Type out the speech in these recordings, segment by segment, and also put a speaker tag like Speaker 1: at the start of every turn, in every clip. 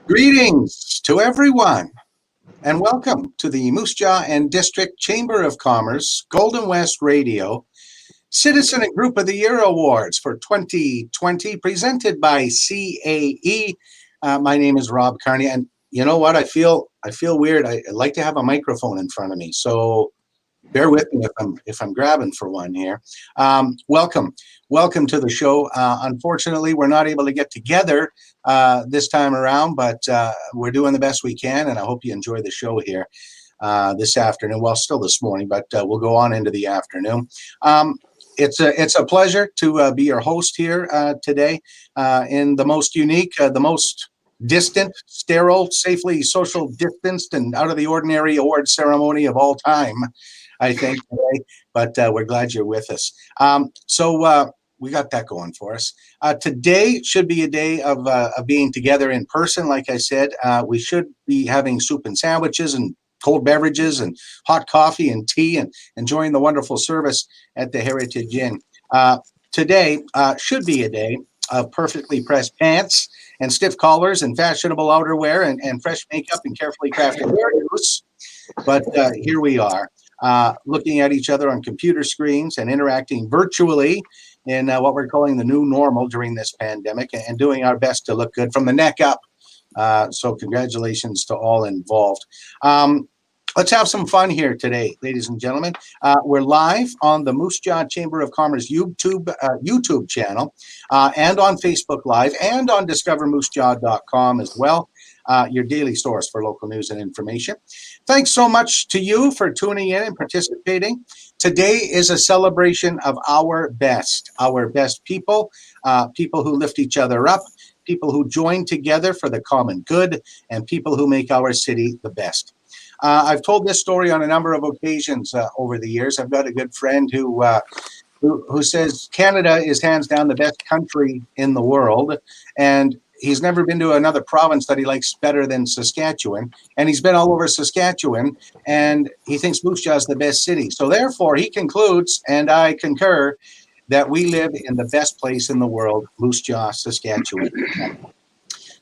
Speaker 1: Greetings to everyone, and welcome to the Moose Jaw and District Chamber of Commerce Golden West Radio Citizen and Group of the Year Awards for 2020, presented by CAE. My name is Rob Carney, and you know what? I feel weird. I like to have a microphone in front of me, so bear with me if I'm grabbing for one here. Welcome to the show. Unfortunately, we're not able to get together this time around, but we're doing the best we can, and I hope you enjoy the show here this afternoon. Well, still this morning, but we'll go on into the afternoon. It's a pleasure to be your host here today in the most unique, the most distant, sterile, safely social distanced, and out of the ordinary award ceremony of all time, I think, today, but we're glad you're with us. So we got that going for us. Today should be a day of being together in person. Like I said, we should be having soup and sandwiches and cold beverages and hot coffee and tea and enjoying the wonderful service at the Heritage Inn. Today should be a day of perfectly pressed pants and stiff collars and fashionable outerwear and fresh makeup and carefully crafted hairdos. But here we are. Looking at each other on computer screens and interacting virtually in what we're calling the new normal during this pandemic, and doing our best to look good from the neck up. So congratulations to all involved. Let's have some fun here today, ladies and gentlemen. We're live on the Moose Jaw Chamber of Commerce YouTube channel, and on Facebook Live, and on discovermoosejaw.com as well. Your daily source for local news and information. Thanks so much to you for tuning in and participating. Today is a celebration of our best people, people who lift each other up, people who join together for the common good, and people who make our city the best. I've told this story on a number of occasions over the years. I've got a good friend who says Canada is hands down the best country in the world, and he's never been to another province that he likes better than Saskatchewan, and he's been all over Saskatchewan, and he thinks Moose Jaw is the best city. So therefore, he concludes, and I concur, that we live in the best place in the world, Moose Jaw, Saskatchewan.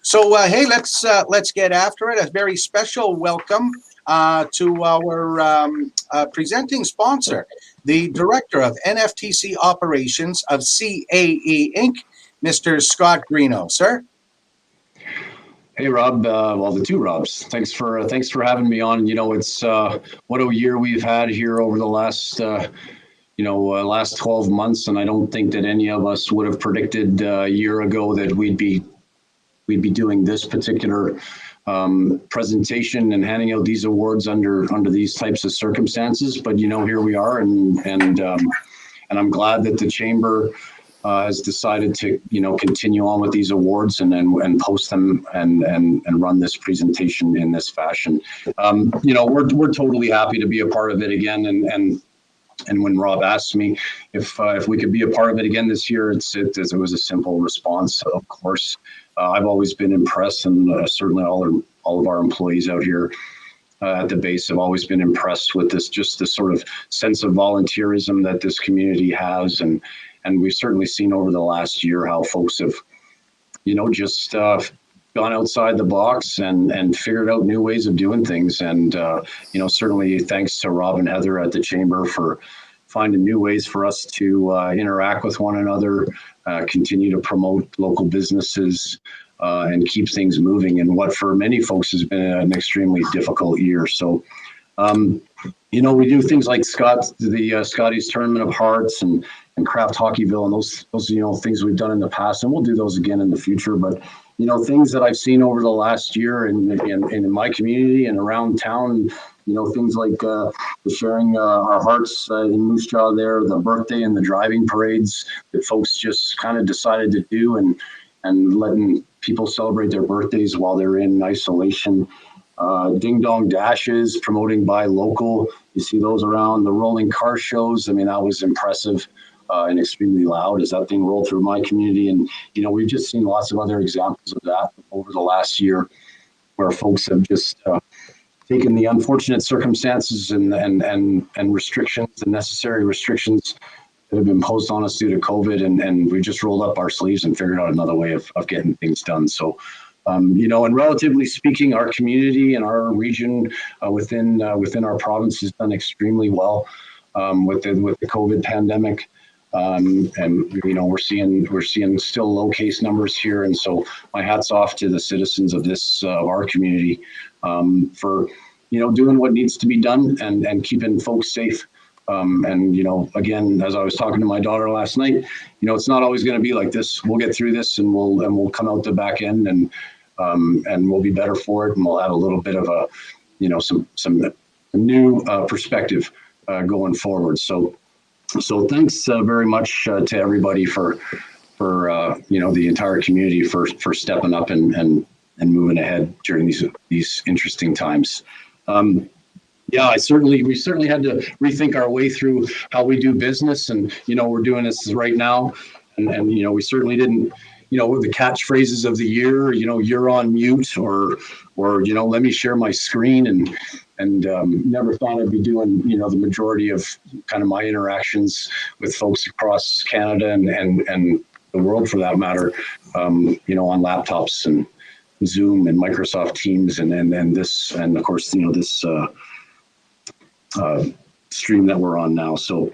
Speaker 1: So hey, let's get after it. A very special welcome to our presenting sponsor, the Director of NFTC Operations of CAE Inc., Mr. Scott Greeno. Sir?
Speaker 2: Hey, Rob. Well, the two Robs. Thanks for having me on. You know, it's what a year we've had here over the last last 12 months, and I don't think that any of us would have predicted a year ago that we'd be doing this particular presentation and handing out these awards under these types of circumstances. But you know, here we are, and I'm glad that the chamber has decided to continue on with these awards and post them and run this presentation in this fashion. We're totally happy to be a part of it again, and when Rob asked me if we could be a part of it again this year, it was a simple response. Of course, I've always been impressed, and certainly all of our employees out here at the base have always been impressed with this sort of sense of volunteerism that this community has, and we've certainly seen over the last year how folks have, just gone outside the box and figured out new ways of doing things. And, certainly thanks to Rob and Heather at the Chamber for finding new ways for us to interact with one another, continue to promote local businesses, and keep things moving in what for many folks has been an extremely difficult year. So, we do things like Scotty's Tournament of Hearts and Craft Hockeyville, and those things we've done in the past, and we'll do those again in the future. But things that I've seen over the last year in my community and around town, things like the sharing our hearts in Moose Jaw there, the birthday and the driving parades that folks just kind of decided to do, and letting people celebrate their birthdays while they're in isolation. Ding Dong Dashes, promoting Buy Local. You see those around the rolling car shows. I mean, that was impressive and extremely loud as that thing rolled through my community. And, we've just seen lots of other examples of that over the last year where folks have just taken the unfortunate circumstances and restrictions, the necessary restrictions that have been imposed on us due to COVID, and we just rolled up our sleeves and figured out another way of getting things done. So And relatively speaking, our community and our region within our province has done extremely well with the COVID pandemic. And we're seeing still low case numbers here, and so my hat's off to the citizens of our community for doing what needs to be done and keeping folks safe. Again, as I was talking to my daughter last night, it's not always going to be like this. We'll get through this, and we'll come out the back end, and we'll be better for it, and we'll have a little bit of a some new perspective going forward. So thanks very much to everybody for the entire community for stepping up and moving ahead during these interesting times. We certainly had to rethink our way through how we do business, and we're doing this right now, and we certainly didn't the catchphrases of the year, you're on mute, or let me share my screen, and never thought I'd be doing the majority of kind of my interactions with folks across Canada and the world for that matter, on laptops and Zoom and Microsoft Teams and this, and of course this stream that we're on now. So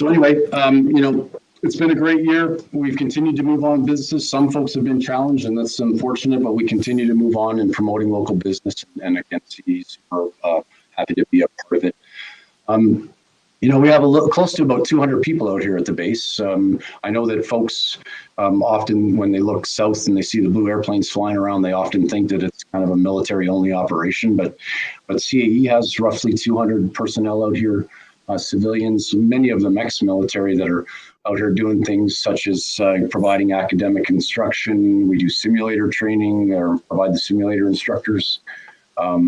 Speaker 2: anyway, it's been a great year. We've continued to move on businesses. Some folks have been challenged, and that's unfortunate, but we continue to move on in promoting local business. And again, CE's are happy to be a part of it. We have close to about 200 people out here at the base. I know that folks often, when they look south and they see the blue airplanes flying around, they often think that it's kind of a military-only operation. But CAE has roughly 200 personnel out here, civilians, many of them ex-military that are out here doing things such as providing academic instruction. We do simulator training or provide the simulator instructors. A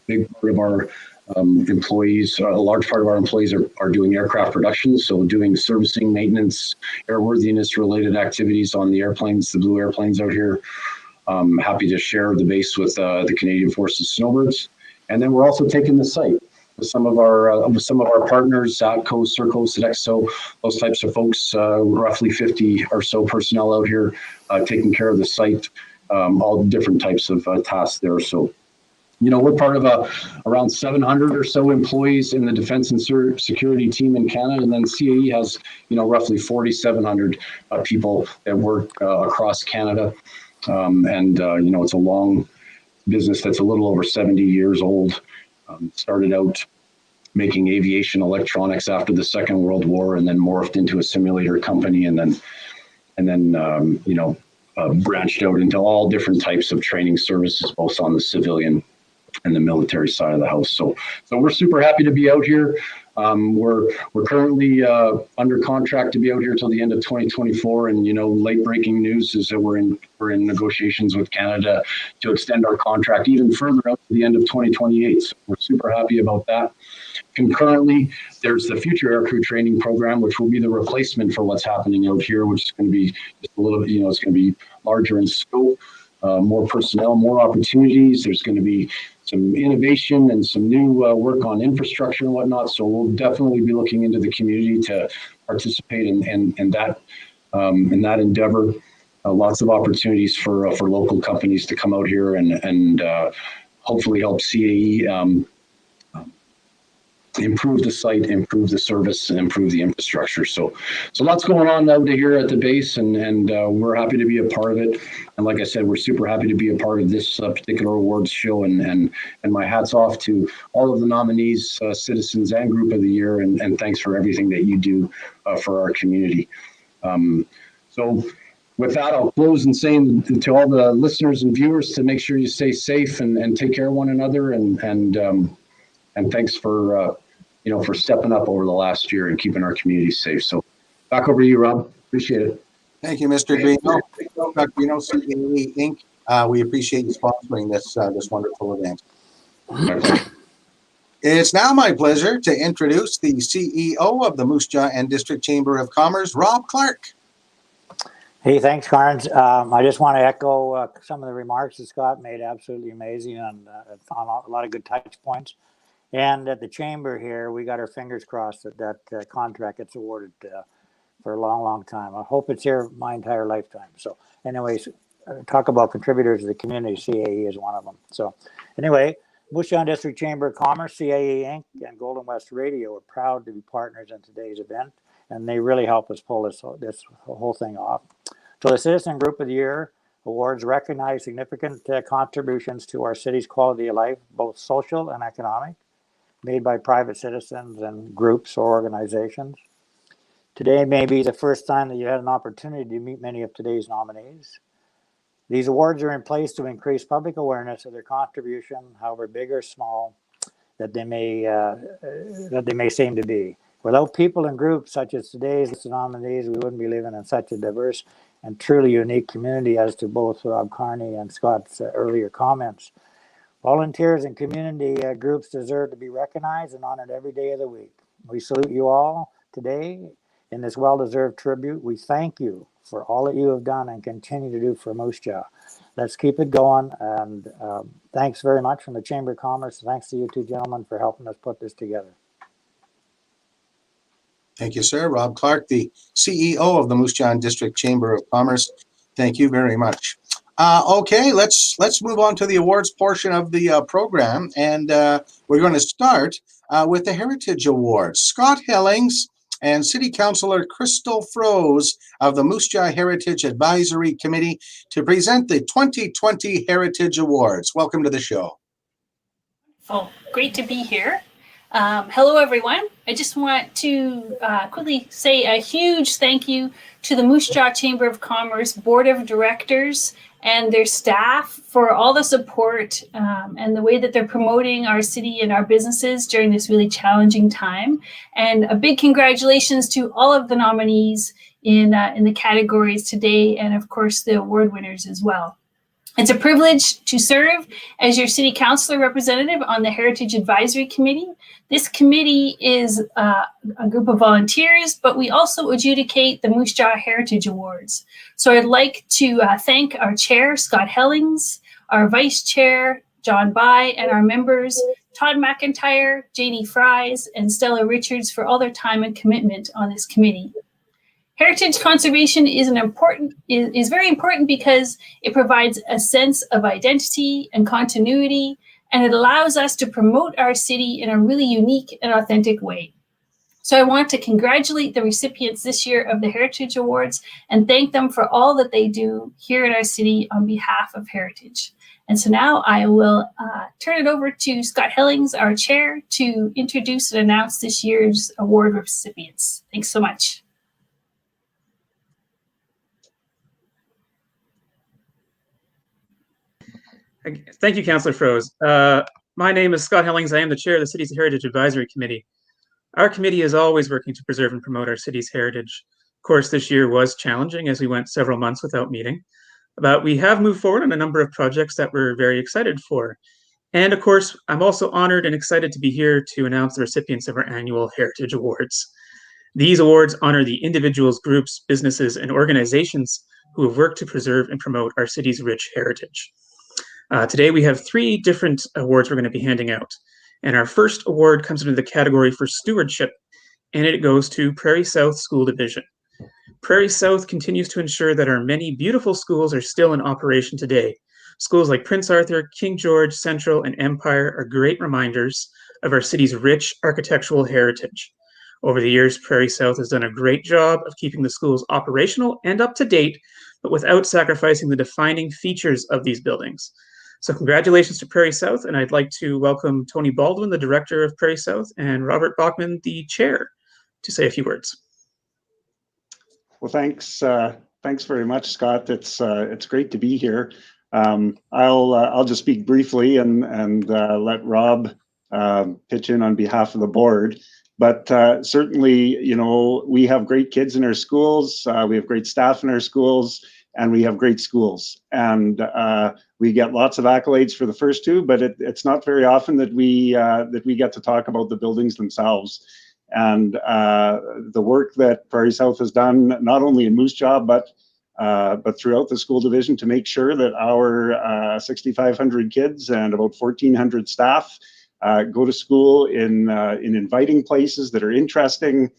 Speaker 2: big part of our employees, a large part of our employees are doing aircraft production, so doing servicing, maintenance, airworthiness related activities on the airplanes, the blue airplanes out here. Happy to share the base with the Canadian Forces Snowbirds. And then we're also taking the site with some of our partners, ZATCO, CERCO, Sodexo, those types of folks, roughly 50 or so personnel out here taking care of the site, all different types of tasks there. So, we're part of around 700 or so employees in the defense and security team in Canada, and then CAE has, roughly 4,700 people that work across Canada. It's a long business that's a little over 70 years old. Started out making aviation electronics after the Second World War, and then morphed into a simulator company, and then branched out into all different types of training services, both on the civilian and the military side of the house. So we're super happy to be out here. We're currently under contract to be out here till the end of 2024, and late breaking news is that we're in negotiations with Canada to extend our contract even further out to the end of 2028. So we're super happy about that. Concurrently, there's the Future Aircrew Training Program, which will be the replacement for what's happening out here, which is going to be just a little bit, it's going to be larger in scope, more personnel, more opportunities. There's going to be some innovation and some new work on infrastructure and whatnot. So we'll definitely be looking into the community to participate in that endeavor. Lots of opportunities for local companies to come out here and hopefully help CAE improve the site, improve the service, and improve the infrastructure. So lots going on out here at the base, and we're happy to be a part of it. And like I said, we're super happy to be a part of this particular awards show, and my hat's off to all of the nominees, citizens, and group of the year, and thanks for everything that you do for our community. So with that, I'll close and saying to all the listeners and viewers to make sure you stay safe and take care of one another, and thanks for stepping up over the last year and keeping our community safe. So back over to you, Rob. Appreciate it.
Speaker 1: Thank you, Mr. Grino. Dr. CAE Inc. We appreciate you sponsoring this wonderful event.
Speaker 2: My pleasure.
Speaker 1: It's now my pleasure to introduce the CEO of the Moose Jaw and District Chamber of Commerce, Rob Clark.
Speaker 3: Hey, thanks, Carnes. I just want to echo some of the remarks that Scott made. Absolutely amazing, and on a lot of good touch points. And at the chamber here, we got our fingers crossed that contract gets awarded for a long, long time. I hope it's here my entire lifetime. So anyways, talk about contributors to the community, CAE is one of them. So anyway, Moose Jaw District Chamber of Commerce, CAE Inc., and Golden West Radio are proud to be partners in today's event, and they really help us pull this whole thing off. So the Citizen Group of the Year awards recognize significant contributions to our city's quality of life, both social and economic, made by private citizens and groups or organizations. Today may be the first time that you had an opportunity to meet many of today's nominees. These awards are in place to increase public awareness of their contribution, however big or small that they may seem to be. Without people and groups such as today's nominees, we wouldn't be living in such a diverse and truly unique community, as to both Rob Carney and Scott's earlier comments. Volunteers and community groups deserve to be recognized and honored every day of the week. We salute you all today in this well-deserved tribute. We thank you for all that you have done and continue to do for Moose Jaw. Let's keep it going, and thanks very much from the Chamber of Commerce. Thanks to you two gentlemen for helping us put this together.
Speaker 1: Thank you, sir. Rob Clark, the CEO of the Moose Jaw District Chamber of Commerce. Thank you very much. Okay, let's move on to the awards portion of the program, and we're going to start with the Heritage Awards. Scott Hellings and City Councillor Crystal Froese of the Moose Jaw Heritage Advisory Committee to present the 2020 Heritage Awards. Welcome to the show.
Speaker 4: Oh, great to be here. Hello, everyone. I just want to quickly say a huge thank you to the Moose Jaw Chamber of Commerce Board of Directors and their staff for all the support and the way that they're promoting our city and our businesses during this really challenging time. And a big congratulations to all of the nominees in the categories today, and of course the award winners as well. It's a privilege to serve as your city councilor representative on the Heritage Advisory Committee. This committee is a group of volunteers, but we also adjudicate the Moose Jaw Heritage Awards. So I'd like to thank our chair, Scott Hellings, our vice chair, John By, and our members, Todd McIntyre, Janie Fries, and Stella Richards, for all their time and commitment on this committee. Heritage conservation is very important because it provides a sense of identity and continuity, and it allows us to promote our city in a really unique and authentic way. So I want to congratulate the recipients this year of the Heritage Awards and thank them for all that they do here in our city on behalf of Heritage. And so now I will turn it over to Scott Hellings, our chair, to introduce and announce this year's award recipients. Thanks so much.
Speaker 5: Thank you, Councillor Froese. My name is Scott Hellings. I am the chair of the city's Heritage Advisory Committee. Our committee is always working to preserve and promote our city's heritage. Of course, this year was challenging as we went several months without meeting, but we have moved forward on a number of projects that we're very excited for. And of course, I'm also honored and excited to be here to announce the recipients of our annual Heritage Awards. These awards honor the individuals, groups, businesses, and organizations who have worked to preserve and promote our city's rich heritage. Today we have 3 different awards we're going to be handing out. And our first award comes into the category for stewardship, and it goes to Prairie South School Division. Prairie South continues to ensure that our many beautiful schools are still in operation today. Schools like Prince Arthur, King George, Central, and Empire are great reminders of our city's rich architectural heritage. Over the years, Prairie South has done a great job of keeping the schools operational and up to date, but without sacrificing the defining features of these buildings. So congratulations to Prairie South, and I'd like to welcome Tony Baldwin, the director of Prairie South, and Robert Bachman, the chair, to say a few words.
Speaker 6: Well, thanks very much, Scott. It's great to be here. I'll just speak briefly and let Rob pitch in on behalf of the board. But certainly, you know, we have great kids in our schools, we have great staff in our schools, and we have great schools. And we get lots of accolades for the first 2, but it's not very often that we get to talk about the buildings themselves. And the work that Prairie South has done, not only in Moose Jaw, but throughout the school division, to make sure that our 6,500 kids and about 1,400 staff go to school in inviting places that are interesting,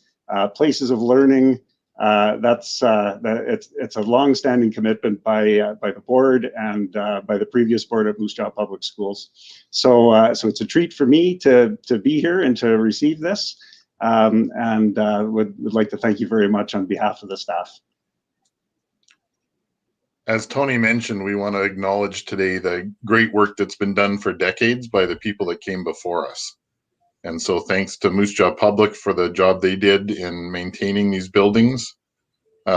Speaker 6: places of learning, It's a long-standing commitment by the board and by the previous board at Moose Jaw Public Schools. So it's a treat for me to be here and to receive this, and would like to thank you very much on behalf of the staff.
Speaker 7: As Tony mentioned, we want to acknowledge today the great work that's been done for decades by the people that came before us. And so thanks to Moose Jaw Public for the job they did in maintaining these buildings.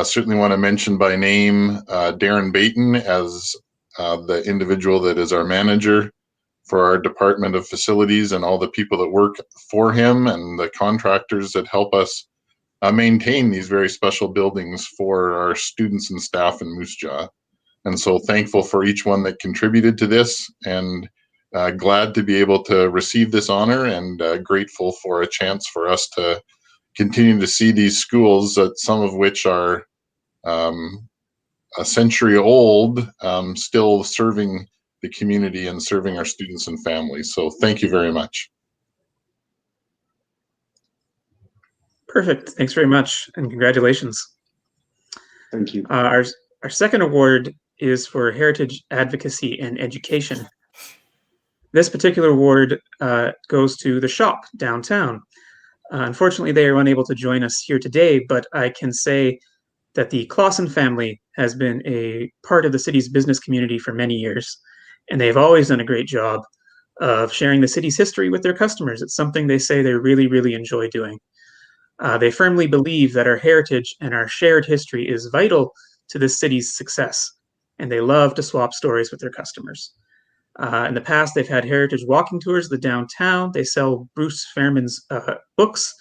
Speaker 7: Certainly want to mention by name Darren Baton as the individual that is our manager for our Department of Facilities, and all the people that work for him and the contractors that help us maintain these very special buildings for our students and staff in Moose Jaw. And so thankful for each one that contributed to this, and glad to be able to receive this honor, and grateful for a chance for us to continue to see these schools, some of which are a century old, still serving the community and serving our students and families. So thank you very much.
Speaker 5: Perfect. Thanks very much, and congratulations.
Speaker 6: Thank you.
Speaker 5: Our second award is for Heritage Advocacy and Education. This particular award goes to the shop downtown. Unfortunately, they are unable to join us here today, but I can say that the Clausen family has been a part of the city's business community for many years, and they've always done a great job of sharing the city's history with their customers. It's something they say they really, really enjoy doing. They firmly believe that our heritage and our shared history is vital to the city's success, and they love to swap stories with their customers. In the past, they've had heritage walking tours of the downtown. They sell Bruce Fairman's books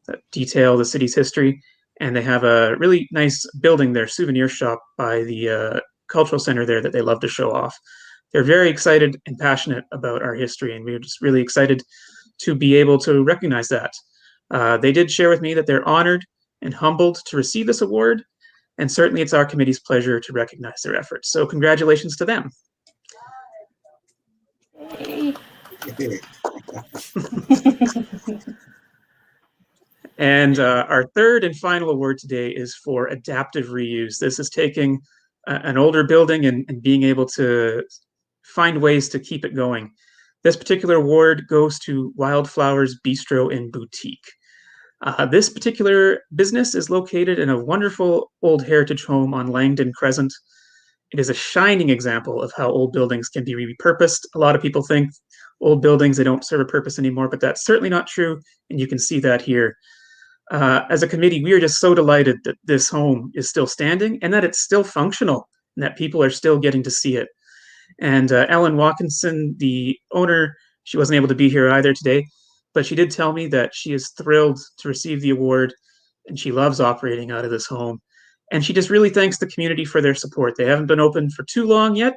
Speaker 5: that detail the city's history, and they have a really nice building, their souvenir shop by the cultural center there, that they love to show off. They're very excited and passionate about our history, and we're just really excited to be able to recognize that. They did share with me that they're honored and humbled to receive this award, and certainly it's our committee's pleasure to recognize their efforts. So congratulations to them. And our third and final award today is for adaptive reuse. This is taking an older building and being able to find ways to keep it going. This particular award goes to Wildflowers Bistro and Boutique. This particular business is located in a wonderful old heritage home on Langdon Crescent. It is a shining example of how old buildings can be repurposed. A lot of people think old buildings, they don't serve a purpose anymore, but that's certainly not true, and you can see that here. As a committee, we are just so delighted that this home is still standing and that it's still functional and that people are still getting to see it. And Ellen Watkinson, the owner, she wasn't able to be here either today, but she did tell me that she is thrilled to receive the award and she loves operating out of this home. And she just really thanks the community for their support. They haven't been open for too long yet,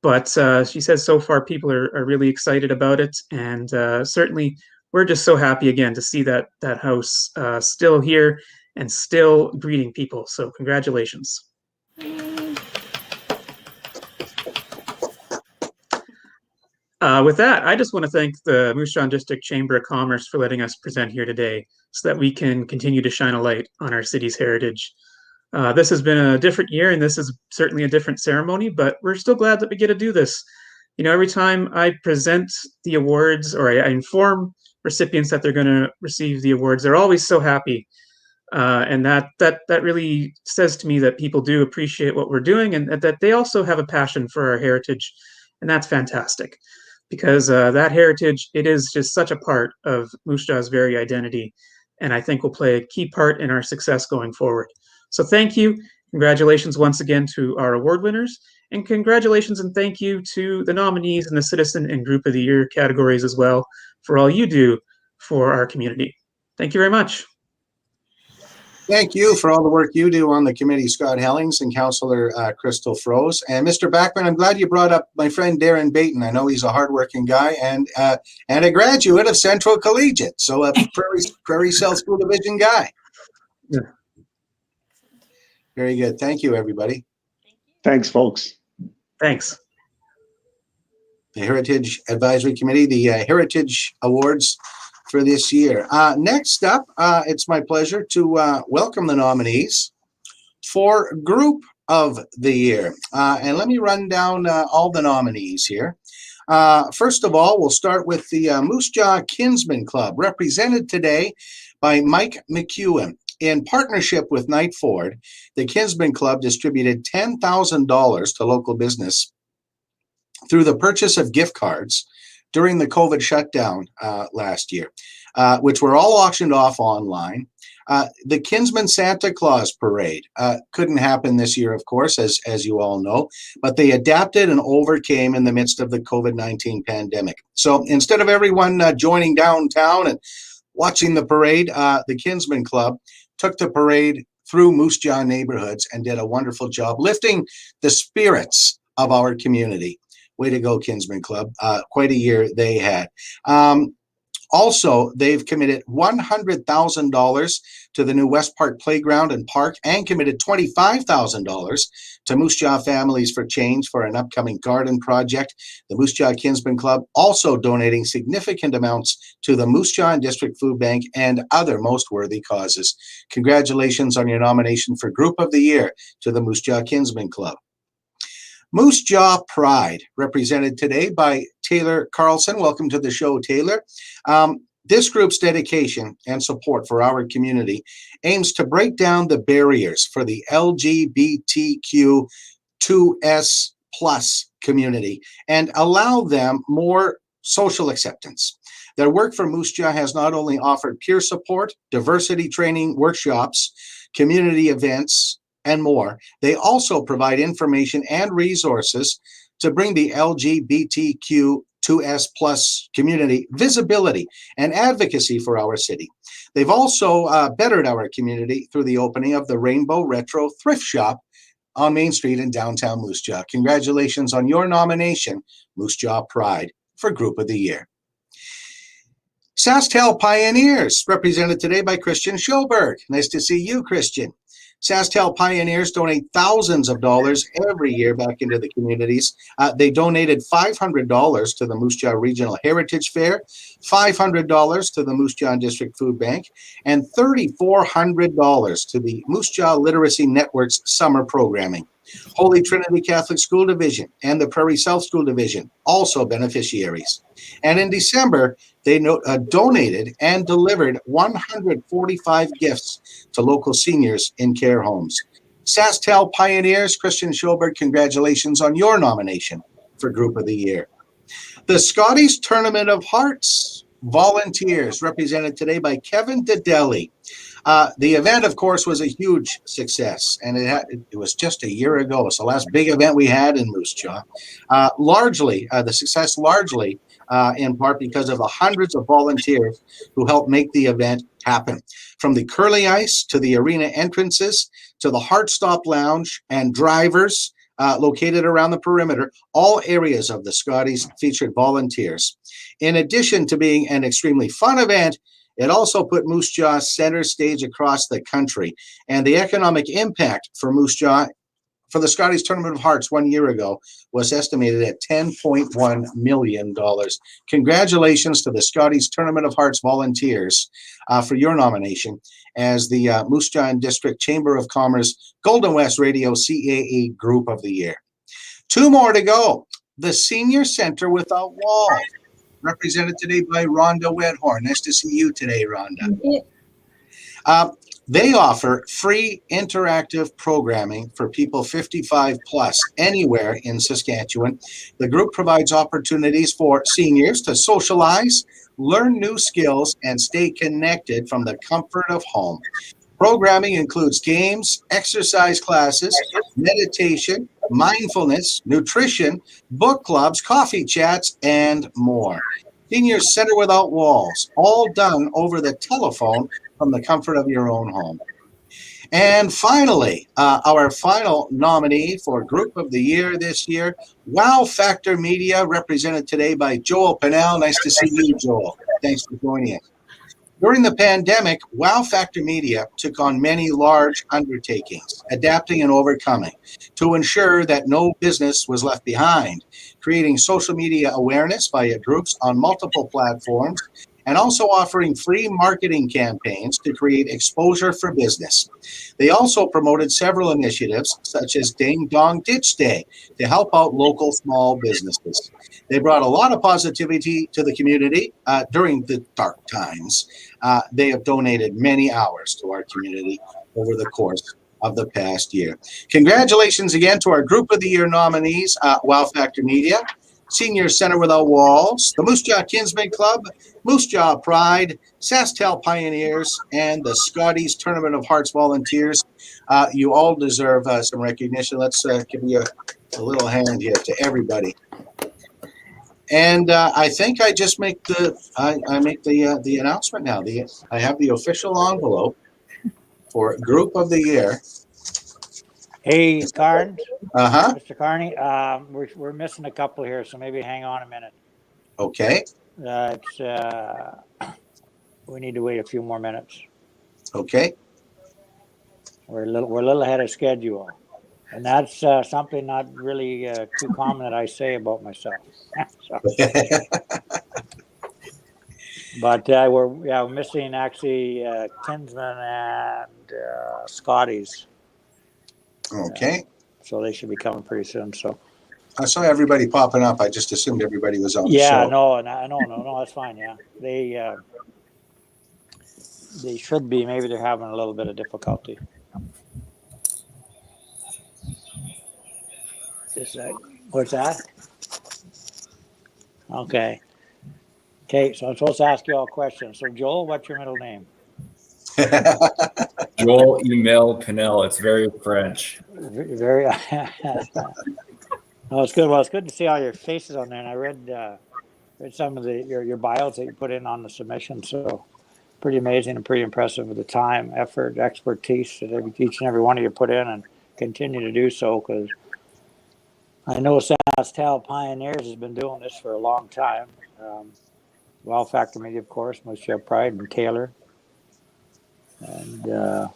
Speaker 5: but she says so far people are really excited about it. And certainly we're just so happy again to see that house still here and still greeting people. So congratulations. With that, I just want to thank the Moose Jaw District Chamber of Commerce for letting us present here today so that we can continue to shine a light on our city's heritage. This has been a different year, and this is certainly a different ceremony, but we're still glad that we get to do this. You know, every time I present the awards or I inform recipients that they're going to receive the awards, they're always so happy. And that really says to me that people do appreciate what we're doing and that they also have a passion for our heritage. And that's fantastic because that heritage, it is just such a part of Moose Jaw's very identity. And I think will play a key part in our success going forward. So thank you. Congratulations once again to our award winners. And congratulations and thank you to the nominees in the Citizen and Group of the Year categories as well for all you do for our community. Thank you very much.
Speaker 1: Thank you for all the work you do on the committee, Scott Hellings and Councillor Crystal Froese. And Mr. Backman, I'm glad you brought up my friend Darren Baton. I know he's a hardworking guy and a graduate of Central Collegiate, so a Prairie South School Division guy.
Speaker 5: Yeah.
Speaker 1: Very good. Thank you, everybody.
Speaker 6: Thanks, folks.
Speaker 5: Thanks.
Speaker 1: The Heritage Advisory Committee, the Heritage Awards for this year. Next up, it's my pleasure to welcome the nominees for Group of the Year. And let me run down all the nominees here. First of all, we'll start with the Moose Jaw Kensmen Club, represented today by Mike McEwen. In partnership with Knight Ford, the Kensmen Club distributed $10,000 to local business through the purchase of gift cards during the COVID shutdown last year, which were all auctioned off online. The Kensmen Santa Claus Parade couldn't happen this year, of course, as you all know, but they adapted and overcame in the midst of the COVID-19 pandemic. So instead of everyone joining downtown and watching the parade, the Kensmen Club took the parade through Moose Jaw neighborhoods and did a wonderful job lifting the spirits of our community. Way to go, Kensmen Club. Quite a year they had. Also, they've committed $100,000 to the new West Park Playground and Park, and committed $25,000 to Moose Jaw Families for Change for an upcoming garden project. The Moose Jaw Kensmen Club also donating significant amounts to the Moose Jaw and District Food Bank and other most worthy causes. Congratulations on your nomination for Group of the Year to the Moose Jaw Kensmen Club. Moose Jaw Pride, represented today by Taylor Carlson. Welcome to the show, Taylor. This group's dedication and support for our community aims to break down the barriers for the LGBTQ2S plus community and allow them more social acceptance. Their work for Moose Jaw has not only offered peer support, diversity training workshops, community events, and more. They also provide information and resources to bring the LGBTQ2S plus community visibility and advocacy for our city. They've also bettered our community through the opening of the Rainbow Retro Thrift Shop on Main Street in downtown Moose Jaw. Congratulations on your nomination, Moose Jaw Pride, for Group of the Year. Saskatchewan Pioneers, represented today by Christian Schoberg. Nice to see you, Christian. Saskatchewan Pioneers donate thousands of dollars every year back into the communities. They donated $500 to the Moose Jaw Regional Heritage Fair, $500 to the Moose Jaw District Food Bank, and $3,400 to the Moose Jaw Literacy Network's summer programming. Holy Trinity Catholic School Division and the Prairie South School Division, also beneficiaries. And in December, they donated and delivered 145 gifts to local seniors in care homes. Saskatchewan Pioneers, Christian Schoberg, congratulations on your nomination for Group of the Year. The Scotties Tournament of Hearts volunteers, represented today by Kevin Dedelli. The event, of course, was a huge success, and it was just a year ago. So last big event we had in Moose Jaw. The success largely in part because of the hundreds of volunteers who helped make the event happen. From the curly ice to the arena entrances to the Heart Stop Lounge and drivers located around the perimeter, all areas of the Scotties featured volunteers. In addition to being an extremely fun event, it also put Moose Jaw center stage across the country, and the economic impact for Moose Jaw for the Scotties Tournament of Hearts 1 year ago was estimated at $10.1 million. Congratulations to the Scotties Tournament of Hearts volunteers for your nomination as the Moose Jaw District Chamber of Commerce Golden West Radio CAA Group of the Year. 2 more to go. The Senior Center Without Walls, represented today by Rhonda Wedhorn. Nice to see you today, Rhonda. They offer free interactive programming for people 55 plus anywhere in Saskatchewan. The group provides opportunities for seniors to socialize, learn new skills, and stay connected from the comfort of home. Programming includes games, exercise classes, meditation, mindfulness, nutrition, book clubs, coffee chats, and more. Senior Center Without Walls, all done over the telephone from the comfort of your own home. And finally, our final nominee for Group of the Year this year, Wow Factor Media, represented today by Joel Pinnell. Nice to see you, Joel. Thanks for joining us. During the pandemic, Wow Factor Media took on many large undertakings, adapting and overcoming to ensure that no business was left behind, creating social media awareness via groups on multiple platforms, and also offering free marketing campaigns to create exposure for business. They also promoted several initiatives, such as Ding Dong Ditch Day, to help out local small businesses. They brought a lot of positivity to the community during the dark times. They have donated many hours to our community over the course of the past year. Congratulations again to our Group of the Year nominees, Wow Factor Media, Senior Center Without Walls, the Moose Jaw Kinsmen Club, Moose Jaw Pride, Saskatchewan Pioneers, and the Scotties Tournament of Hearts Volunteers. You all deserve some recognition. Let's give you a little hand here to everybody. And I think I just make the announcement now. I have the official envelope for Group of the Year.
Speaker 3: Hey, Carnes.
Speaker 1: Uh-huh.
Speaker 3: Mr. Carney, we're missing a couple here, so maybe hang on a minute.
Speaker 1: Okay.
Speaker 3: We need to wait a few more minutes.
Speaker 1: Okay.
Speaker 3: We're a little ahead of schedule, and that's something not really too common that I say about myself. But we're missing actually Kensmen and Scotties.
Speaker 1: Okay.
Speaker 3: So they should be coming pretty soon. So
Speaker 1: I saw everybody popping up. I just assumed everybody was on the show.
Speaker 3: Yeah, no, that's fine. Yeah, they should be. Maybe they're having a little bit of difficulty. What's that? Okay. So I'm supposed to ask you all questions. So Joel, what's your middle name?
Speaker 8: Joel Emile Pinel. It's very French.
Speaker 3: Very. No, it's good. Well, it's good to see all your faces on there. And I read some of your bios that you put in on the submission. So pretty amazing and pretty impressive with the time, effort, expertise that each and every one of you put in, and continue to do so, because I know Saskatchewan Pioneers has been doing this for a long time. Wow Factor Media, of course, Moose Jaw Pride, and Taylor. And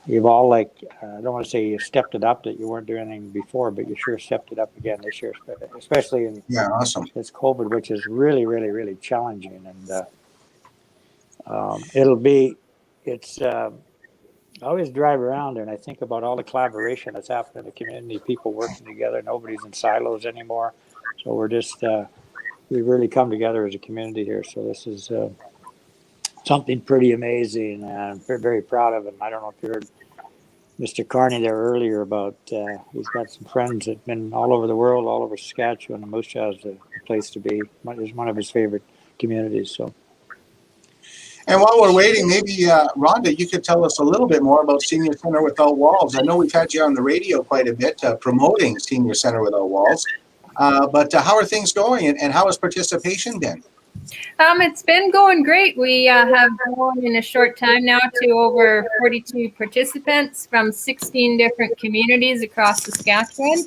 Speaker 3: you've all, I don't want to say you stepped it up, that you weren't doing anything before, but you sure stepped it up again this year, especially in
Speaker 1: awesome.
Speaker 3: This COVID, which is really, really, really challenging. And I always drive around there and I think about all the collaboration that's happening in the community, people working together. Nobody's in silos anymore. So we're just, we've really come together as a community here. So this is something pretty amazing, and very, very proud of him. I don't know if you heard Mr. Carney there earlier about, he's got some friends that have been all over the world, all over Saskatchewan, and Moose Jaw is the place to be. It's one of his favorite communities. So.
Speaker 1: And while we're waiting, maybe Rhonda, you could tell us a little bit more about Senior Center Without Walls. I know we've had you on the radio quite a bit promoting Senior Center Without Walls, but how are things going, and how has participation been?
Speaker 9: It's been going great. We have grown in a short time now to over 42 participants from 16 different communities across Saskatchewan.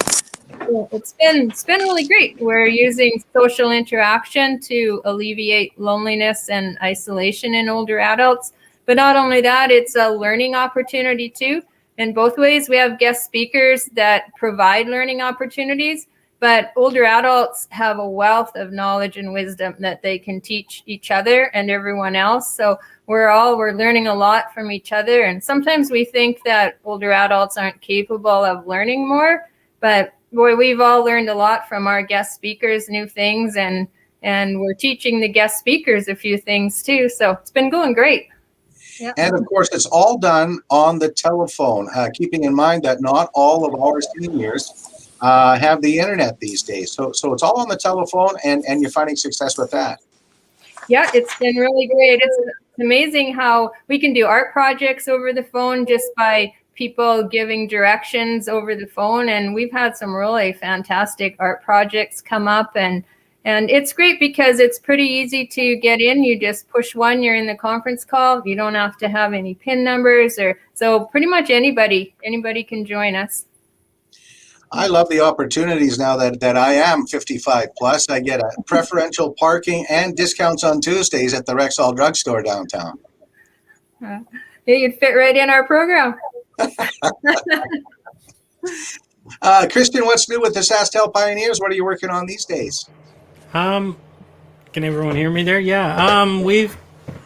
Speaker 9: It's been really great. We're using social interaction to alleviate loneliness and isolation in older adults. But not only that, it's a learning opportunity too. In both ways, we have guest speakers that provide learning opportunities, but older adults have a wealth of knowledge and wisdom that they can teach each other and everyone else. So we're learning a lot from each other. And sometimes we think that older adults aren't capable of learning more, but boy, we've all learned a lot from our guest speakers, new things, and we're teaching the guest speakers a few things too. So it's been going great. Yeah.
Speaker 1: And of course, it's all done on the telephone, keeping in mind that not all of our seniors have the internet these days. So it's all on the telephone, and you're finding success with that.
Speaker 9: Yeah, it's been really great. It's amazing how we can do art projects over the phone just by people giving directions over the phone. And we've had some really fantastic art projects come up, and it's great because it's pretty easy to get in. You just push one, you're in the conference call. You don't have to have any PIN numbers, so pretty much anybody can join us.
Speaker 1: I love the opportunities now that I am 55 plus. I get a preferential parking and discounts on Tuesdays at the Rexall drugstore downtown.
Speaker 9: You'd fit right in our program.
Speaker 1: Christian, what's new with the Saskatchewan Pioneers? What are you working on these days?
Speaker 10: Can everyone hear me there? Yeah.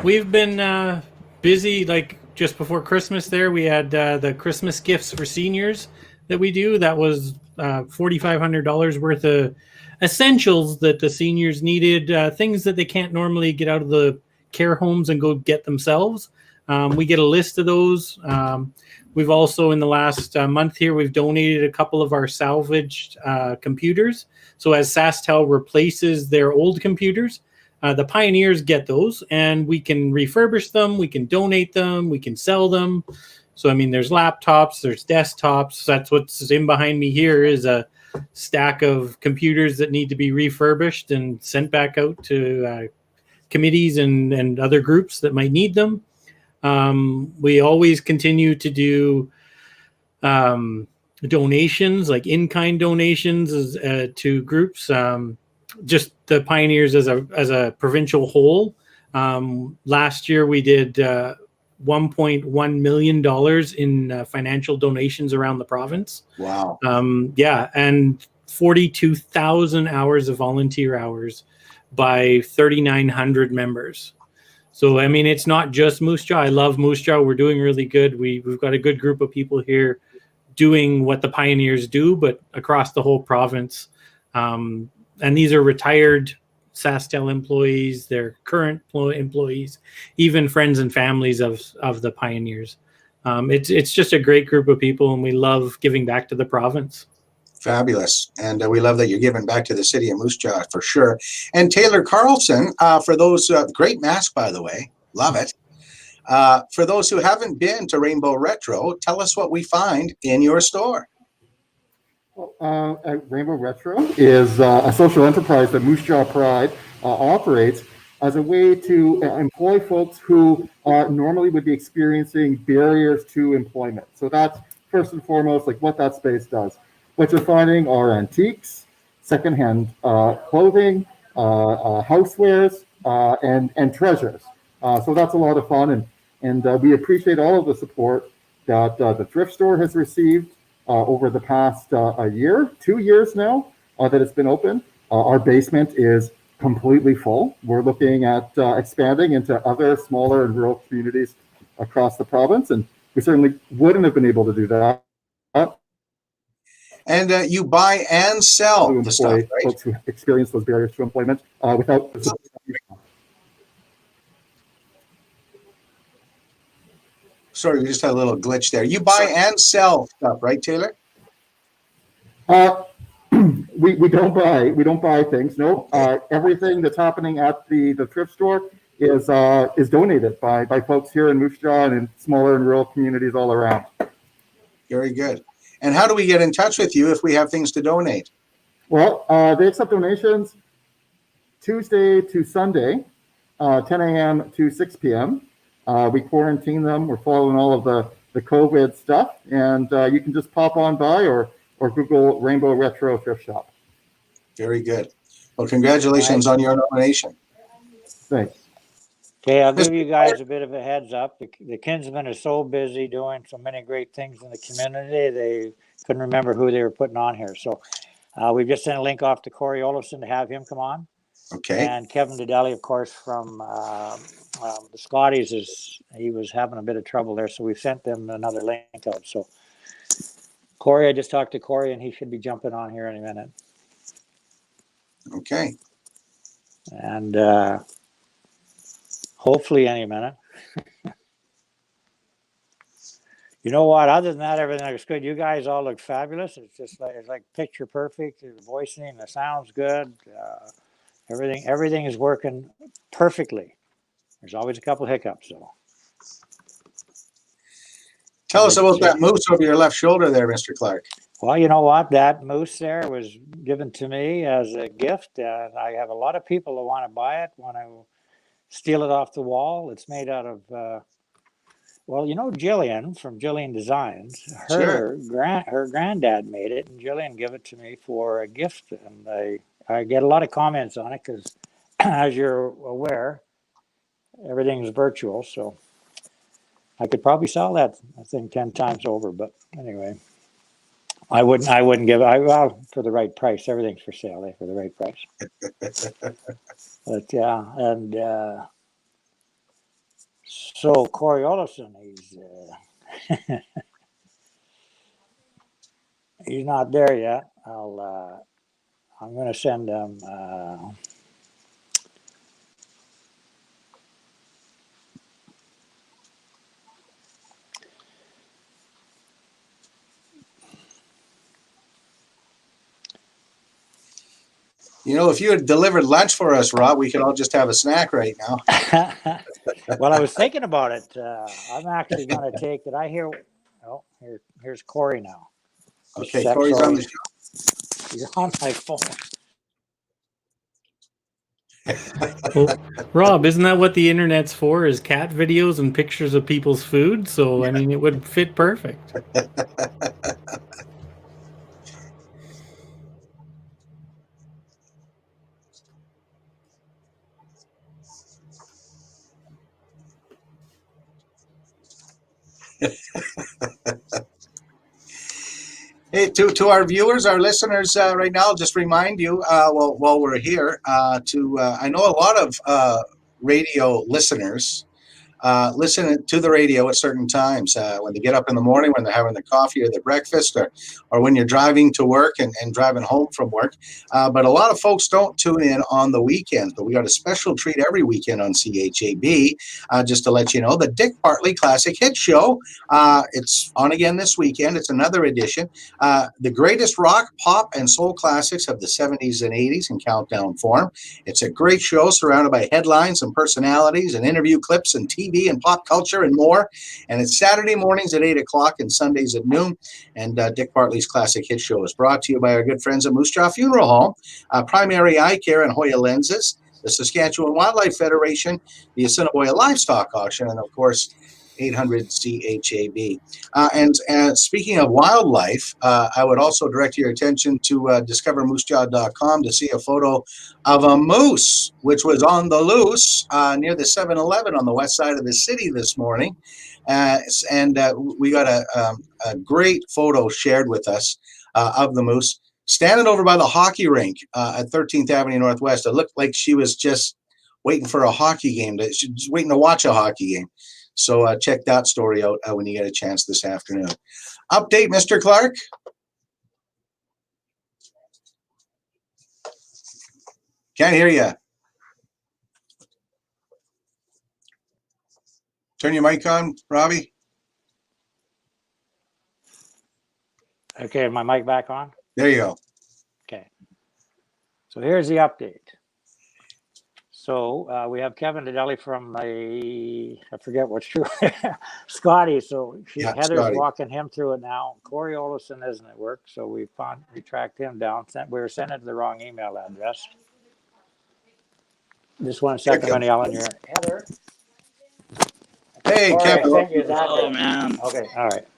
Speaker 10: We've been busy. Like just before Christmas, there we had the Christmas gifts for seniors that we do. That was $4,500 worth of essentials that the seniors needed, things that they can't normally get out of the care homes and go get themselves. We get a list of those. We've also, in the last month here, we've donated a couple of our salvaged computers. So as SaskTel replaces their old computers, the Pioneers get those, and we can refurbish them, we can donate them, we can sell them. So, I mean, there's laptops, there's desktops. That's what's in behind me here is a stack of computers that need to be refurbished and sent back out to committees and other groups that might need them. We always continue to do donations, like in-kind donations to groups. Just the Pioneers as a provincial whole. Last year we did $1.1 million in financial donations around the province.
Speaker 1: Wow.
Speaker 10: Yeah, and 42,000 hours of volunteer hours by 3,900 members. So, I mean, it's not just Moose Jaw. I love Moose Jaw. We're doing really good. We've got a good group of people here doing what the Pioneers do, but across the whole province. And these are retired SaskTel employees, they're current employees, even friends and families of the Pioneers. It's just a great group of people, and we love giving back to the province.
Speaker 1: Fabulous. And we love that you're giving back to the city of Moose Jaw for sure. And Taylor Carlson, for those, great mask, by the way, love it. For those who haven't been to Rainbow Retro, tell us what we find in your store.
Speaker 11: Rainbow Retro is a social enterprise that Moose Jaw Pride operates as a way to employ folks who normally would be experiencing barriers to employment. So that's first and foremost like what that space does. What you're finding are antiques, secondhand clothing, housewares, and treasures. So that's a lot of fun, and we appreciate all of the support that the Thrift store has received over the past year, 2 years now that it's been open. Our basement is completely full. We're looking at expanding into other smaller and rural communities across the province, and we certainly wouldn't have been able to do that.
Speaker 1: And you buy and sell the stuff, right?
Speaker 11: Folks who experience those barriers to employment without.
Speaker 1: Sorry, we just had a little glitch there. You buy and sell stuff, right, Taylor?
Speaker 11: We don't buy things. No, everything that's happening at the Thrift store is donated by folks here in Moose Jaw and in smaller and rural communities all around.
Speaker 1: Very good. And how do we get in touch with you if we have things to donate?
Speaker 11: Well, they accept donations Tuesday to Sunday, 10 a.m. to 6 p.m. We quarantine them. We're following all of the COVID stuff, and you can just pop on by or Google Rainbow Retro Thrift Shop.
Speaker 1: Very good. Well, congratulations on your nomination.
Speaker 11: Thanks.
Speaker 3: Okay, I'll give you guys a bit of a heads up. The Kensmen are so busy doing so many great things in the community, they couldn't remember who they were putting on here. So we've just sent a link off to Corey Olafson to have him come on.
Speaker 1: Okay.
Speaker 3: And Kevin Dedelli, of course, from the Scotties, he was having a bit of trouble there, so we've sent them another link out. So Corey, I just talked to Corey, and he should be jumping on here in a minute.
Speaker 1: Okay.
Speaker 3: And hopefully any minute. You know what? Other than that, everything looks good. You guys all look fabulous. It's just like picture perfect. The voicing, the sound's good. Everything is working perfectly. There's always a couple hiccups, though.
Speaker 1: Tell us about that moose over your left shoulder there, Mr. Clark.
Speaker 3: Well, you know what? That moose there was given to me as a gift. I have a lot of people that want to buy it, want to steal it off the wall. It's made out of, well, you know, Jillian from Jillian Designs. Her granddad made it, and Jillian gave it to me for a gift. And I get a lot of comments on it because, as you're aware, everything's virtual. So I could probably sell that, I think, 10 times over. But anyway, I wouldn't give it. Well, for the right price. Everything's for sale, for the right price. But yeah, and So Corey Olson, he's not there yet. I'm going to send him.
Speaker 1: You know, if you had delivered lunch for us, Rob, we could all just have a snack right now.
Speaker 3: Well, I was thinking about it. I'm actually going to take. Did I hear? Oh, here's Corey now.
Speaker 1: Okay, Corey's on the show.
Speaker 3: He's on my phone.
Speaker 10: Well, Rob, isn't that what the internet's for? Is cat videos and pictures of people's food? So, I mean, it would fit perfect.
Speaker 1: Hey, to our viewers, our listeners, right now, I'll just remind you, while we're here, I know a lot of radio listeners listen to the radio at certain times when they get up in the morning, when they're having their coffee or their breakfast, or when you're driving to work and driving home from work. But a lot of folks don't tune in on the weekends, but we got a special treat every weekend on CHAB. Just to let you know, the Dick Bartley Classic Hit Show. It's on again this weekend. It's another edition. The greatest rock, pop, and soul classics of the 70s and 80s in countdown form. It's a great show surrounded by headlines and personalities and interview clips and TV and pop culture and more. And it's Saturday mornings at 8 o'clock and Sundays at noon. And Dick Bartley's Classic Hit Show is brought to you by our good friends at Moose Jaw Funeral Home, Primary Eye Care and Hoya Lenses, the Saskatchewan Wildlife Federation, the Assiniboia Livestock Auction, and of course, 800 CHAB. And speaking of wildlife, I would also direct your attention to discovermoosejaw.com to see a photo of a moose, which was on the loose near the 7-Eleven on the west side of the city this morning. We got a great photo shared with us of the moose standing over by the hockey rink at 13th Avenue Northwest. It looked like she was just waiting for a hockey game. She was waiting to watch a hockey game. So check that story out when you get a chance this afternoon. Update, Mr. Clark. Can't hear you. Turn your mic on, Robbie.
Speaker 3: Okay, my mic back on?
Speaker 1: There you go.
Speaker 3: Okay. So here's the update. So we have Kevin Dedelli from I forget what's true, Scotty. So Heather's
Speaker 1: Scotty.
Speaker 3: walking him through it now. Corey Olson isn't at work, so we tracked him down. We were sending it to the wrong email address. Just 1 second, let me yell in your Heather.
Speaker 1: Hey,
Speaker 3: Corey,
Speaker 1: Kevin.
Speaker 3: I sent you that.
Speaker 12: Oh man.
Speaker 3: Okay, all right.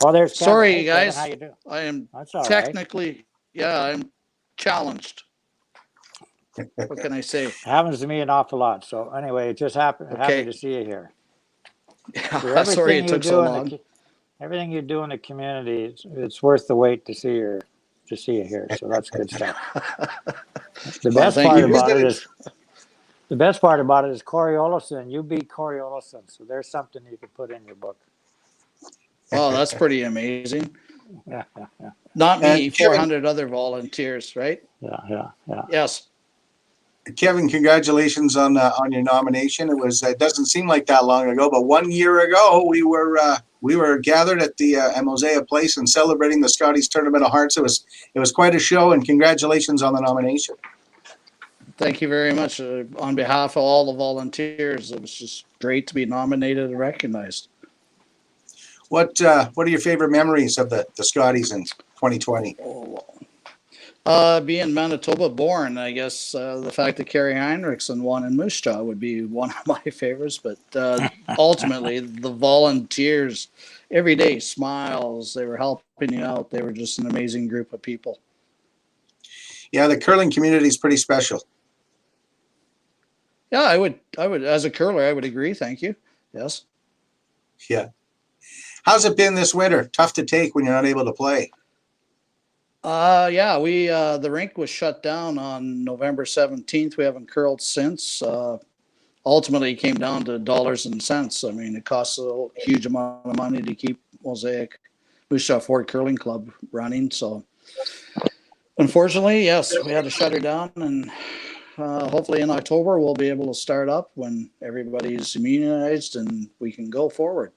Speaker 3: Well, there's Kevin.
Speaker 12: Sorry,
Speaker 3: Hey,
Speaker 12: guys.
Speaker 3: Kevin, how you doing?
Speaker 12: I am
Speaker 3: That's all right.
Speaker 12: technically, I'm challenged. What can I say?
Speaker 3: Happens to me an awful lot. So anyway, it just happened.
Speaker 12: Okay.
Speaker 3: Happy to see you here.
Speaker 12: Yeah, sorry it took so long.
Speaker 3: Everything you do in the community, it's worth the wait to see you here. So that's good stuff. The best part about it is Corey Olson. You beat Corey Olson, so there's something you could put in your book.
Speaker 12: Oh, that's pretty amazing.
Speaker 3: Yeah.
Speaker 12: Not me,
Speaker 1: And Kevin-
Speaker 12: 400 other volunteers, right?
Speaker 3: Yeah.
Speaker 12: Yes.
Speaker 1: Kevin, congratulations on your nomination. It doesn't seem like that long ago, but 1 year ago we were gathered at the Mosaic Place and celebrating the Scotties Tournament of Hearts. It was quite a show, and congratulations on the nomination.
Speaker 12: Thank you very much. On behalf of all the volunteers, it was just great to be nominated and recognized.
Speaker 1: What are your favorite memories of the Scotties in 2020?
Speaker 12: Being Manitoba born, I guess the fact that Carrie Heinrichsen won in Moose Jaw would be one of my favorites. But ultimately, the volunteers, every day, smiles. They were helping you out. They were just an amazing group of people.
Speaker 1: Yeah, the curling community is pretty special.
Speaker 12: Yeah, I would, as a curler, I would agree. Thank you. Yes.
Speaker 1: Yeah. How's it been this winter? Tough to take when you're not able to play.
Speaker 12: Yeah, the rink was shut down on November 17th. We haven't curled since. ultimately it came down to dollars and cents. I mean, it costs a huge amount of money to keep Mosaic Moose Jaw Ford Curling Club running. So unfortunately, yes, we had to shut her down, and hopefully in October we'll be able to start up when everybody's immunized and we can go forward.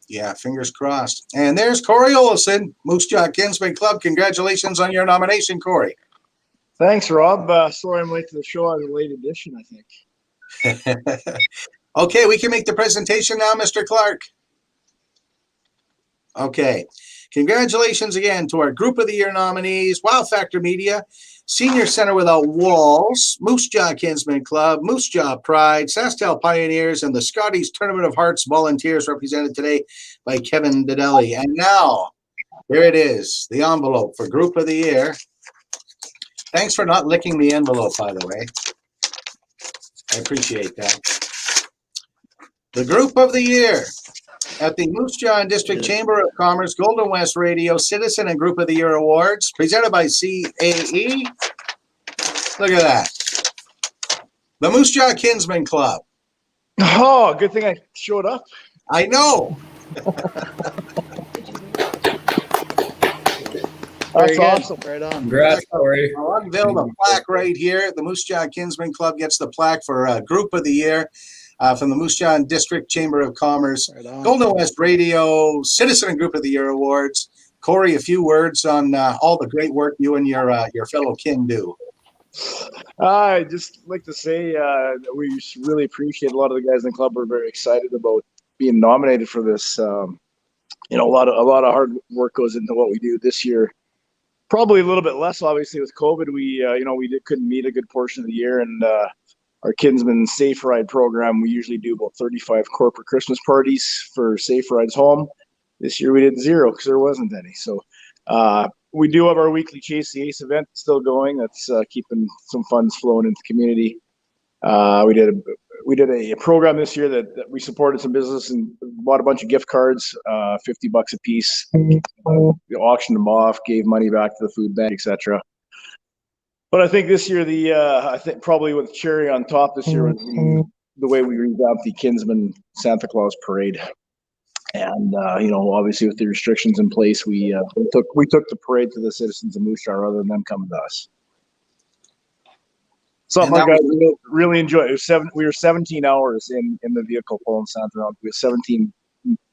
Speaker 1: Yeah, fingers crossed. And there's Corey Olson, Moose Jaw Kensmen Club. Congratulations on your nomination, Corey.
Speaker 13: Thanks, Rob. Sorry I'm late to the show. I was a late edition, I think.
Speaker 1: Okay, we can make the presentation now, Mr. Clark. Okay. Congratulations again to our Group of the Year nominees, Wow Factor Media, Senior Center Without Walls, Moose Jaw Kensmen Club, Moose Jaw Pride, Saskatchewan Pioneers, and the Scotties Tournament of Hearts Volunteers, represented today by Kevin Dedelli. And now, here it is, the envelope for Group of the Year. Thanks for not licking the envelope, by the way. I appreciate that. The Group of the Year at the Moose Jaw and District Chamber of Commerce Golden West Radio Citizen and Group of the Year Awards, presented by CAE. Look at that. The Moose Jaw Kensmen Club.
Speaker 13: Oh, good thing I showed up.
Speaker 1: I know.
Speaker 13: That's awesome.
Speaker 12: Right on.
Speaker 8: Congrats, Corey.
Speaker 1: I'll unveil the plaque right here. The Moose Jaw Kensmen Club gets the plaque for Group of the Year from the Moose Jaw and District Chamber of Commerce, Golden West Radio Citizen and Group of the Year Awards. Corey, a few words on all the great work you and your fellow kin do.
Speaker 13: I'd just like to say that we really appreciate a lot of the guys in the club are very excited about being nominated for this. A lot of hard work goes into what we do this year. Probably a little bit less, obviously, with COVID. We couldn't meet a good portion of the year, and our Kinsman Safe Ride program, we usually do about 35 corporate Christmas parties for Safe Rides Home. This year we did 0 because there wasn't any. So we do have our weekly Chase the Ace event still going. That's keeping some funds flowing into the community. We did a program this year that we supported some business and bought a bunch of gift cards, $50 a piece. We auctioned them off, gave money back to the food bank, etc. But I think this year, I think probably with cherry on top this year was the way we revamped the Kinsman Santa Claus Parade. And obviously with the restrictions in place, we took the parade to the citizens of Moose Jaw rather than them coming to us. Something our guys really enjoyed. We were 17 hours in the vehicle pulling Santa around. We had 17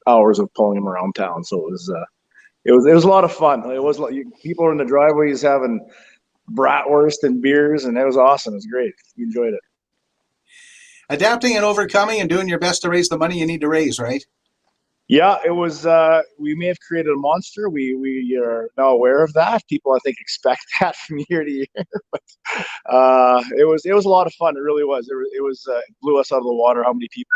Speaker 13: hours of pulling him around town, so it was a lot of fun. It was like people were in the driveways having bratwurst and beers, and it was awesome. It was great. We enjoyed it.
Speaker 1: Adapting and overcoming and doing your best to raise the money you need to raise, right?
Speaker 13: Yeah, it was. We may have created a monster. We are now aware of that. People, I think, expect that from year to year. But it was a lot of fun. It really was. It blew us out of the water. How many people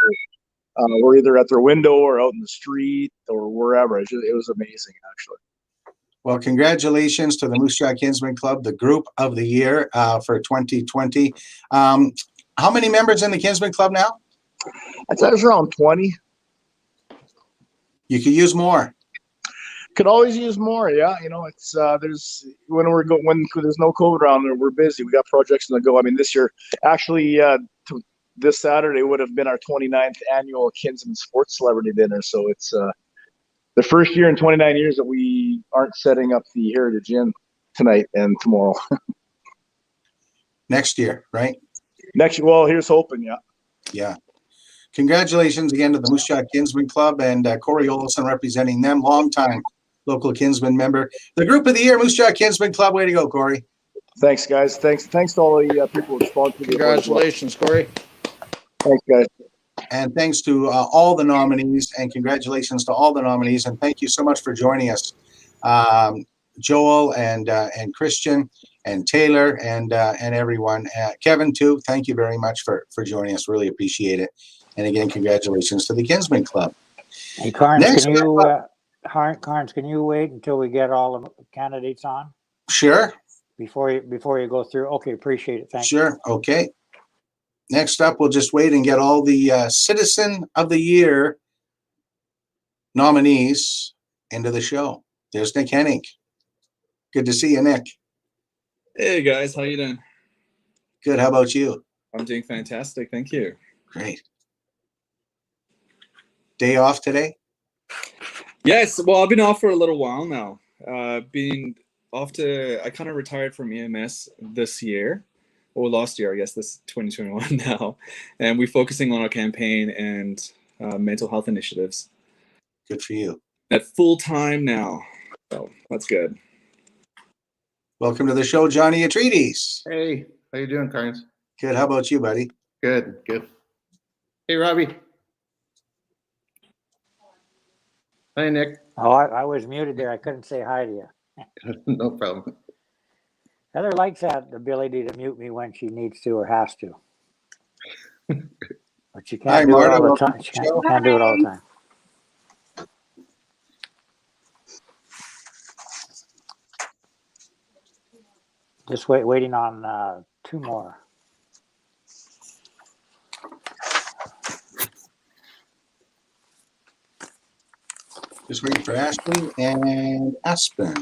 Speaker 13: were either at their window or out in the street or wherever? It was amazing, actually.
Speaker 1: Well, congratulations to the Moose Jaw Kensmen Club, the Group of the Year for 2020. How many members in the Kensmen Club now?
Speaker 13: I'd say there's around 20.
Speaker 1: You could use more.
Speaker 13: Could always use more. Yeah, it's there's when there's no COVID around there, we're busy. We got projects on the go. I mean, this year, actually, this Saturday would have been our 29th annual Kinsman Sports Celebrity Dinner. So it's the first year in 29 years that we aren't setting up the Heritage Inn tonight and tomorrow.
Speaker 1: Next year, right?
Speaker 13: Well, here's hoping. Yeah.
Speaker 1: Yeah. Congratulations again to the Moose Jaw Kinsmen Club and Corey Olson representing them, longtime local Kinsman member. The Group of the Year, Moose Jaw Kinsmen Club. Way to go, Corey.
Speaker 13: Thanks, guys. Thanks to all the people who sponsored.
Speaker 12: Congratulations, Corey.
Speaker 13: Thanks, guys.
Speaker 1: And thanks to all the nominees, and congratulations to all the nominees. And thank you so much for joining us, Joel and Christian and Taylor and everyone. Kevin, too, thank you very much for joining us. Really appreciate it. And again, congratulations to the Kinsmen Club.
Speaker 3: Hey, Carnes, can you wait until we get all the candidates on?
Speaker 1: Sure.
Speaker 3: Before you go through. Okay, appreciate it. Thanks.
Speaker 1: Sure. Okay. Next up, we'll just wait and get all the Citizen of the Year nominees into the show. There's Nick Hennig. Good to see you, Nick.
Speaker 14: Hey guys, how you doing?
Speaker 1: Good. How about you?
Speaker 14: I'm doing fantastic. Thank you.
Speaker 1: Great. Day off today?
Speaker 14: Yes, well, I've been off for a little while now. I kind of retired from EMS this year, or last year, I guess, this 2021 now. And we're focusing on our campaign and mental health initiatives.
Speaker 1: Good for you.
Speaker 14: At full time now. So that's good.
Speaker 1: Welcome to the show, Johnny Atreides.
Speaker 15: Hey, how you doing, Carnes?
Speaker 1: Good. How about you, buddy?
Speaker 15: Good, good. Hey, Robbie. Hi, Nick.
Speaker 3: Oh, I was muted there. I couldn't say hi to you.
Speaker 15: No problem.
Speaker 3: Heather likes that ability to mute me when she needs to or has to. But she can't do it all the time. She can't do it all the time. Just waiting on 2 more.
Speaker 1: Just waiting for Ashley and Aspen.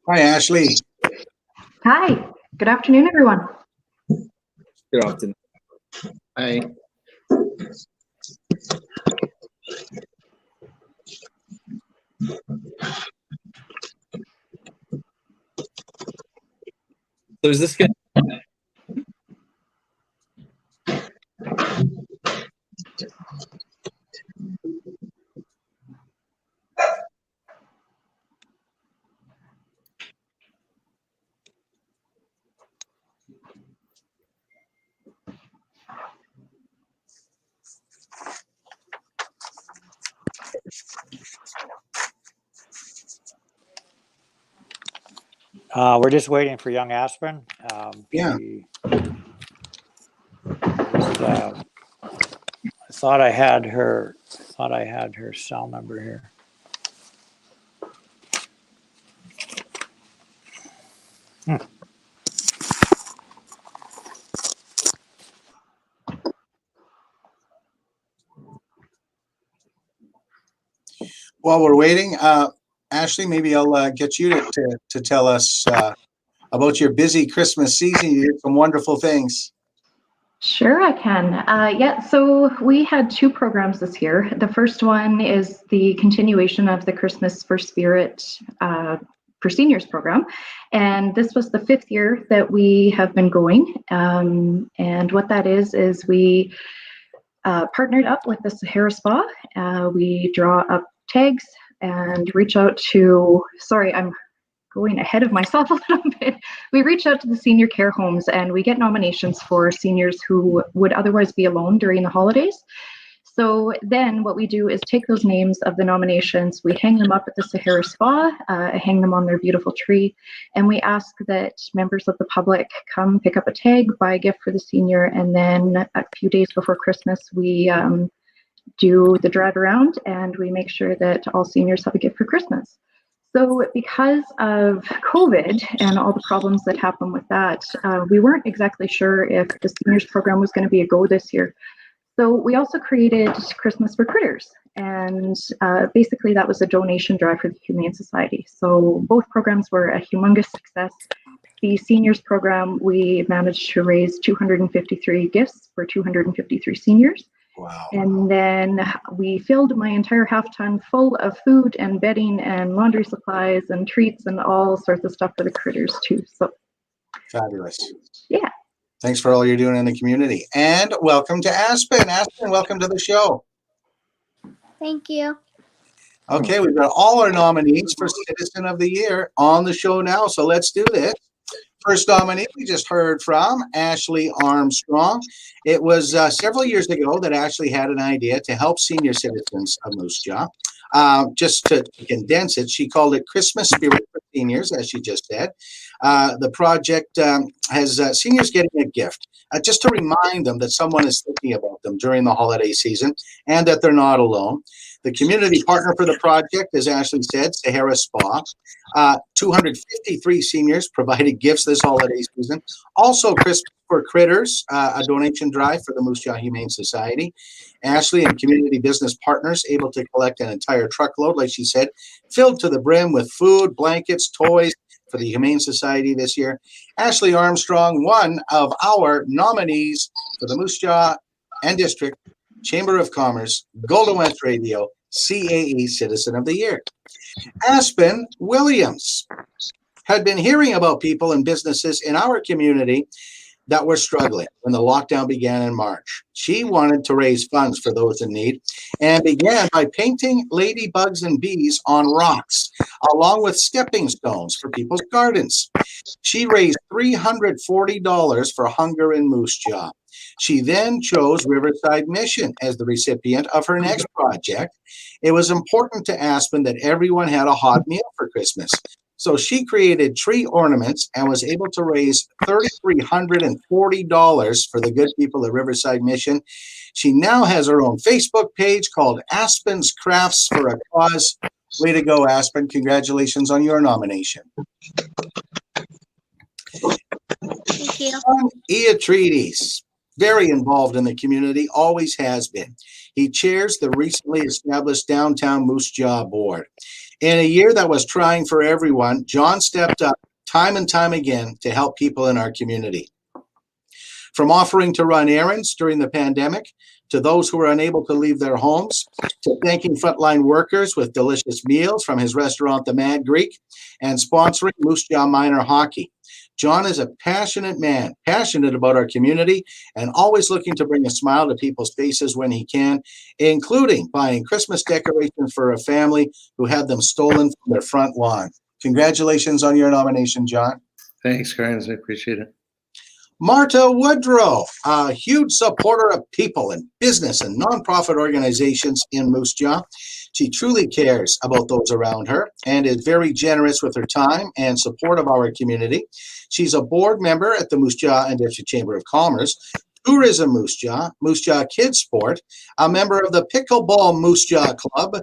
Speaker 1: Hi, Ashley.
Speaker 16: Hi. Good afternoon, everyone.
Speaker 14: Good afternoon.
Speaker 15: Hi.
Speaker 14: So is this good?
Speaker 3: We're just waiting for young Aspen.
Speaker 1: Yeah.
Speaker 3: I thought I had her cell number here.
Speaker 1: While we're waiting, Ashley, maybe I'll get you to tell us about your busy Christmas season. You did some wonderful things.
Speaker 16: Sure, I can. Yeah, so we had 2 programs this year. The first one is the continuation of the Christmas for Spirit for Seniors program. And this was the 5th year that we have been going. And what that is we partnered up with the Sahara Spa. We draw up tags and reach out to, sorry, I'm going ahead of myself a little bit. We reach out to the senior care homes and we get nominations for seniors who would otherwise be alone during the holidays. So then what we do is take those names of the nominations, we hang them up at the Sahara Spa, hang them on their beautiful tree, and we ask that members of the public come pick up a tag, buy a gift for the senior, and then a few days before Christmas, we do the drive around and we make sure that all seniors have a gift for Christmas. So because of COVID and all the problems that happened with that, we weren't exactly sure if the seniors program was going to be a go this year. So we also created Christmas for Critters, and basically that was a donation drive for the Humane Society. So both programs were a humongous success. The seniors program, we managed to raise 253 gifts for 253 seniors.
Speaker 1: Wow.
Speaker 16: And then we filled my entire half-ton full of food and bedding and laundry supplies and treats and all sorts of stuff for the critters too. So
Speaker 1: Fabulous.
Speaker 16: Yeah.
Speaker 1: Thanks for all you're doing in the community. And welcome to Aspen. Aspen, welcome to the show.
Speaker 17: Thank you.
Speaker 1: Okay, we've got all our nominees for Citizen of the Year on the show now, so let's do this. First nominee we just heard from, Ashley Armstrong. It was several years ago that Ashley had an idea to help senior citizens of Moose Jaw. Just to condense it, she called it Christmas Spirit for Seniors, as she just said. The project has seniors getting a gift, just to remind them that someone is thinking about them during the holiday season and that they're not alone. The community partner for the project, as Ashley said, Sahara Spa. 253 seniors provided gifts this holiday season. Also, Christmas for Critters, a donation drive for the Moose Jaw Humane Society. Ashley and community business partners able to collect an entire truckload, like she said, filled to the brim with food, blankets, toys for the Humane Society this year. Ashley Armstrong, one of our nominees for the Moose Jaw and District Chamber of Commerce Golden West Radio CAE Citizen of the Year. Aspen Williams had been hearing about people and businesses in our community that were struggling when the lockdown began in March. She wanted to raise funds for those in need and began by painting ladybugs and bees on rocks, along with stepping stones for people's gardens. She raised $340 for hunger in Moose Jaw. She then chose Riverside Mission as the recipient of her next project. It was important to Aspen that everyone had a hot meal for Christmas. So she created tree ornaments and was able to raise $3,340 for the good people at Riverside Mission. She now has her own Facebook page called Aspen's Crafts for a Cause. Way to go, Aspen. Congratulations on your nomination.
Speaker 17: Thank you.
Speaker 1: Eatreides, very involved in the community, always has been. He chairs the recently established Downtown Moose Jaw Board. In a year that was trying for everyone, John stepped up time and time again to help people in our community. From offering to run errands during the pandemic, to those who were unable to leave their homes, to thanking frontline workers with delicious meals from his restaurant, The Mad Greek, and sponsoring Moose Jaw Minor Hockey. John is a passionate man, passionate about our community, and always looking to bring a smile to people's faces when he can, including buying Christmas decorations for a family who had them stolen from their front lawn. Congratulations on your nomination, John.
Speaker 15: Thanks, Carnes. I appreciate it.
Speaker 1: Marta Woodrow, a huge supporter of people and business and nonprofit organizations in Moose Jaw. She truly cares about those around her and is very generous with her time and support of our community. She's a board member at the Moose Jaw and District Chamber of Commerce, Tourism Moose Jaw Kids Sport, a member of the Pickleball Moose Jaw Club,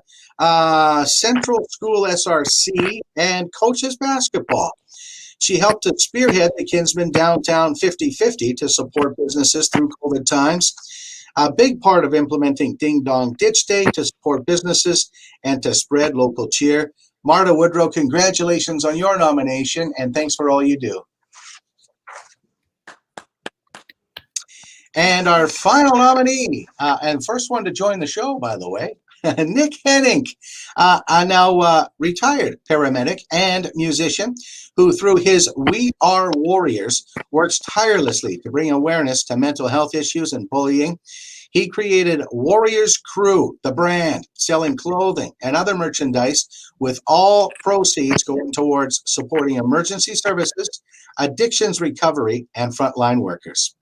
Speaker 1: Central School SRC, and coaches basketball. She helped to spearhead the Kensmen Downtown 50/50 to support businesses through COVID times. A big part of implementing Ding Dong Ditch Day to support businesses and to spread local cheer. Marta Woodrow, congratulations on your nomination and thanks for all you do. And our final nominee, and first one to join the show, by the way, Nick Henning, a now retired paramedic and musician who, through his We Are Warriors, works tirelessly to bring awareness to mental health issues and bullying. He created Warriors Crew, the brand, selling clothing and other merchandise, with all proceeds going towards supporting emergency services, addictions recovery, and frontline workers.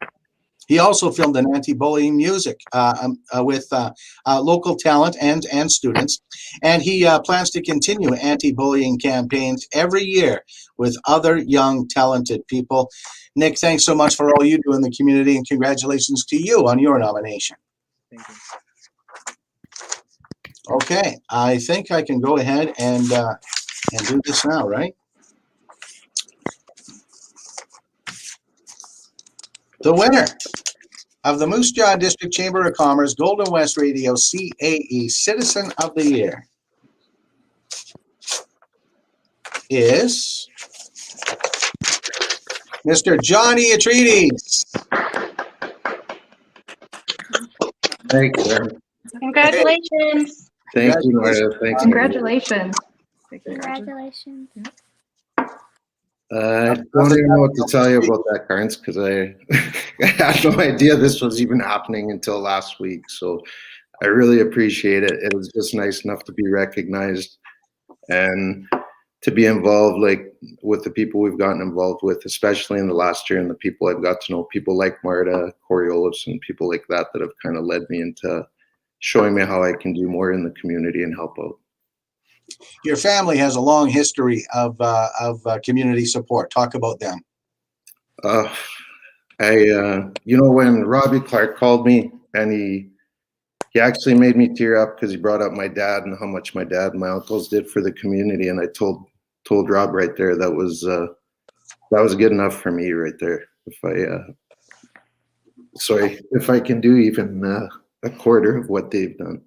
Speaker 1: He also filmed an anti-bullying music with local talent and students, and he plans to continue anti-bullying campaigns every year with other young, talented people. Nick, thanks so much for all you do in the community, and congratulations to you on your nomination.
Speaker 14: Thank you.
Speaker 1: Okay, I think I can go ahead and do this now, right? The winner of the Moose Jaw District Chamber of Commerce Golden West Radio CAE Citizen of the Year is Mr. Johnny Eatreides.
Speaker 15: Thanks, sir.
Speaker 16: Congratulations.
Speaker 15: Thank you, Marta. Thanks.
Speaker 16: Congratulations.
Speaker 17: Congratulations.
Speaker 15: I don't even know what to tell you about that, Carnes, because I had no idea this was even happening until last week. So I really appreciate it. It was just nice enough to be recognized and to be involved, like with the people we've gotten involved with, especially in the last year, and the people I've got to know, people like Marta, Coriolis, and people like that that have kind of led me into showing me how I can do more in the community and help out.
Speaker 1: Your family has a long history of community support. Talk about them.
Speaker 15: You know, when Robbie Clark called me and he he actually made me tear up because he brought up my dad and how much my dad and my uncles did for the community. And I told Rob right there that was good enough for me right there. If I can do even a quarter of what they've done,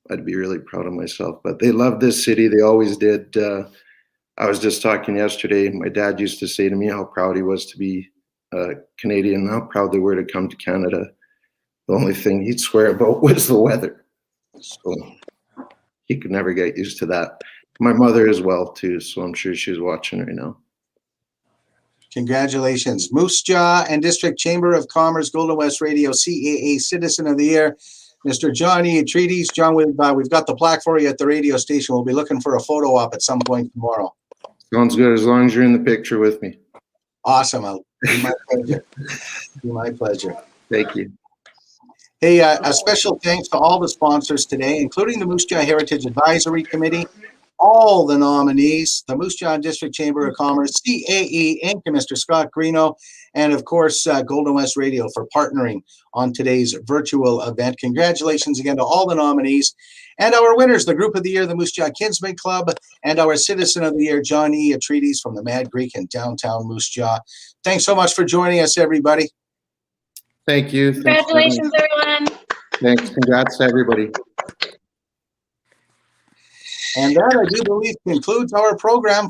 Speaker 15: I'd be really proud of myself. But they love this city. They always did. I was just talking yesterday. My dad used to say to me how proud he was to be Canadian, how proud they were to come to Canada. The only thing he'd swear about was the weather. So he could never get used to that. My mother as well, too. So I'm sure she's watching right now.
Speaker 1: Congratulations. Moose Jaw and District Chamber of Commerce, Golden West Radio, CAA Citizen of the Year, Mr. John E. Treaties. John, we've got the plaque for you at the radio station. We'll be looking for a photo op at some point tomorrow.
Speaker 15: Sounds good, as long as you're in the picture with me.
Speaker 1: Awesome. It'll be my pleasure. Be my pleasure.
Speaker 15: Thank you.
Speaker 1: Hey, a special thanks to all the sponsors today, including the Moose Jaw Heritage Advisory Committee, all the nominees, the Moose Jaw District Chamber of Commerce, CAE Inc., and Mr. Scott Greeno, and of course, Golden West Radio for partnering on today's virtual event. Congratulations again to all the nominees and our winners, the Group of the Year, the Moose Jaw Kinsmen Club, and our Citizen of the Year, John E. Atreides from the Mad Greek in downtown Moose Jaw. Thanks so much for joining us, everybody.
Speaker 15: Thank you.
Speaker 9: Congratulations, everyone.
Speaker 15: Thanks. Congrats to everybody.
Speaker 1: And that, I do believe, concludes our program